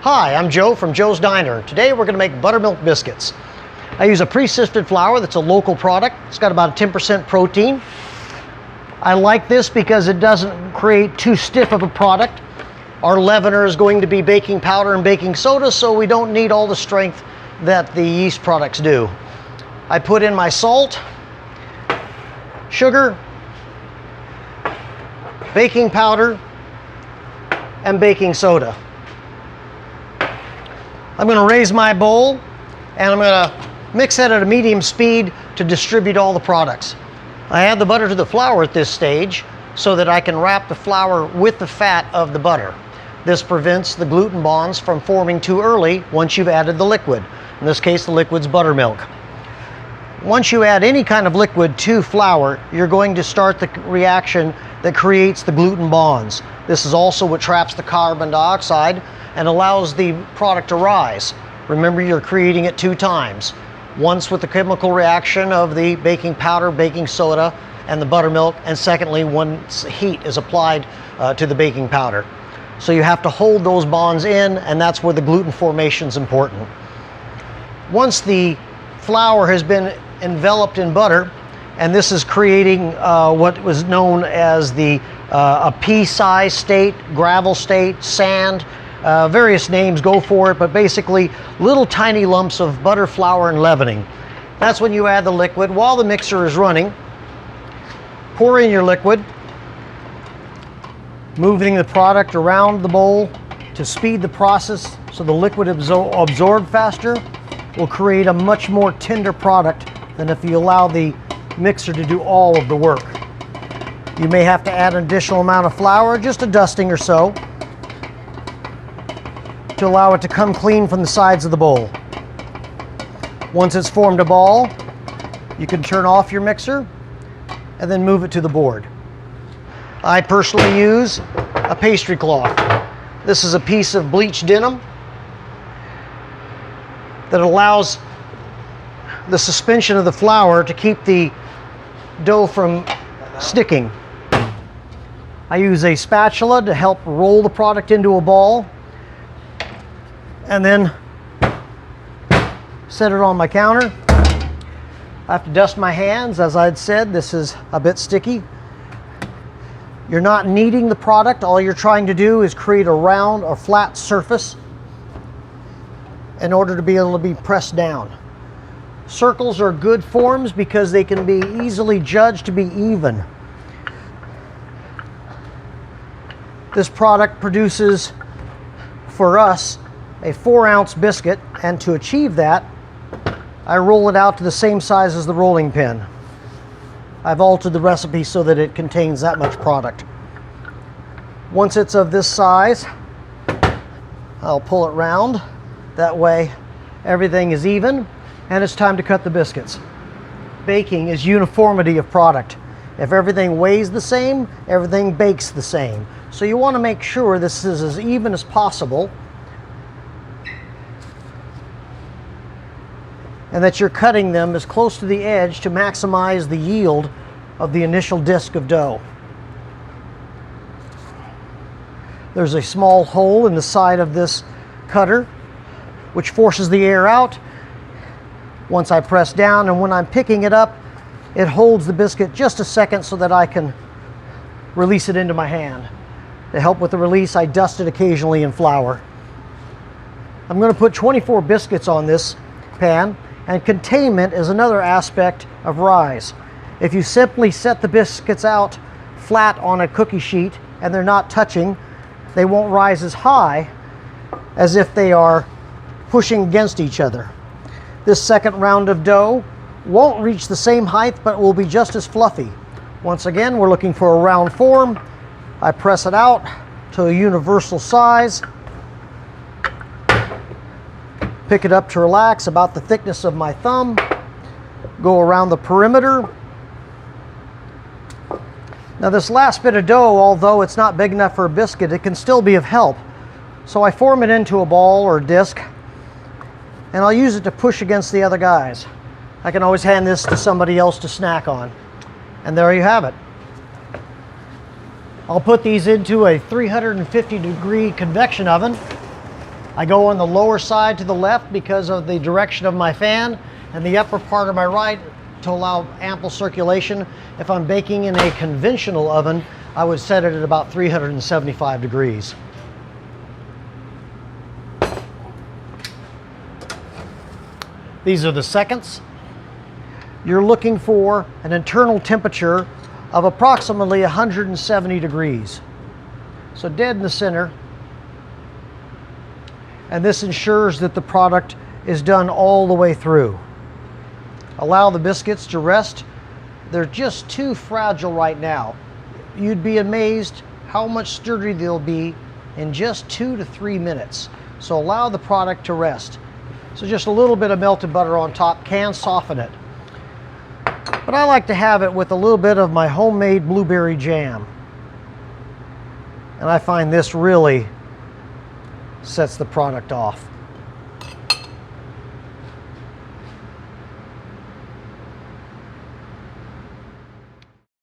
Hi, I'm Joe from Joe's Diner. Today we're going to make buttermilk biscuits. I use a pre-sifted flour that's a local product. It's got about 10% protein. I like this because it doesn't create too stiff of a product. Our leavener is going to be baking powder and baking soda, so we don't need all the strength that the yeast products do. I put in my salt, sugar, baking powder, and baking soda. I'm going to raise my bowl and I'm going to mix it at a medium speed to distribute all the products. I add the butter to the flour at this stage so that I can wrap the flour with the fat of the butter. This prevents the gluten bonds from forming too early once you've added the liquid. In this case, the liquid's buttermilk. Once you add any kind of liquid to flour, you're going to start the reaction that creates the gluten bonds. This is also what traps the carbon dioxide and allows the product to rise. Remember, you're creating it 2 times. Once with the chemical reaction of the baking powder, baking soda, and the buttermilk, and secondly, once heat is applied to the baking powder. So you have to hold those bonds in, and that's where the gluten formation is important. Once the flour has been enveloped in butter, and this is creating what was known as a pea-sized state, gravel state, sand, various names go for it, but basically little tiny lumps of butter, flour, and leavening. That's when you add the liquid. While the mixer is running, pour in your liquid, moving the product around the bowl to speed the process so the liquid absorbs faster will create a much more tender product than if you allow the mixer to do all of the work. You may have to add an additional amount of flour, just a dusting or so, to allow it to come clean from the sides of the bowl. Once it's formed a ball, you can turn off your mixer and then move it to the board. I personally use a pastry cloth. This is a piece of bleached denim that allows the suspension of the flour to keep the dough from sticking. I use a spatula to help roll the product into a ball and then set it on my counter. I have to dust my hands. As I'd said, this is a bit sticky. You're not kneading the product. All you're trying to do is create a round or flat surface in order to be able to be pressed down. Circles are good forms because they can be easily judged to be even. This product produces, for us, a 4-ounce biscuit, and to achieve that, I roll it out to the same size as the rolling pin. I've altered the recipe so that it contains that much product. Once it's of this size, I'll pull it round. That way everything is even, and it's time to cut the biscuits. Baking is uniformity of product. If everything weighs the same, everything bakes the same. So you want to make sure this is as even as possible, and that you're cutting them as close to the edge to maximize the yield of the initial disc of dough. There's a small hole in the side of this cutter which forces the air out. Once I press down, and when I'm picking it up, it holds the biscuit just a second so that I can release it into my hand. To help with the release, I dust it occasionally in flour. I'm going to put 24 biscuits on this pan, and containment is another aspect of rise. If you simply set the biscuits out flat on a cookie sheet and they're not touching, they won't rise as high as if they are pushing against each other. This second round of dough won't reach the same height, but will be just as fluffy. Once again, we're looking for a round form. I press it out to a universal size. Pick it up to relax, about the thickness of my thumb. Go around the perimeter. Now this last bit of dough, although it's not big enough for a biscuit, it can still be of help. So I form it into a ball or a disc, and I'll use it to push against the other guys. I can always hand this to somebody else to snack on. And there you have it. I'll put these into a 350-degree convection oven I go on the lower side to the left because of the direction of my fan, and the upper part of my right to allow ample circulation. If I'm baking in a conventional oven, I would set it at about 375 degrees. These are the seconds. You're looking for an internal temperature of approximately 170 degrees. So dead in the center. And this ensures that the product is done all the way through. Allow the biscuits to rest. They're just too fragile right now. You'd be amazed how much sturdier they'll be in just 2 to 3 minutes. So allow the product to rest. So just a little bit of melted butter on top can soften it. But I like to have it with a little bit of my homemade blueberry jam. And I find this really sets the product off.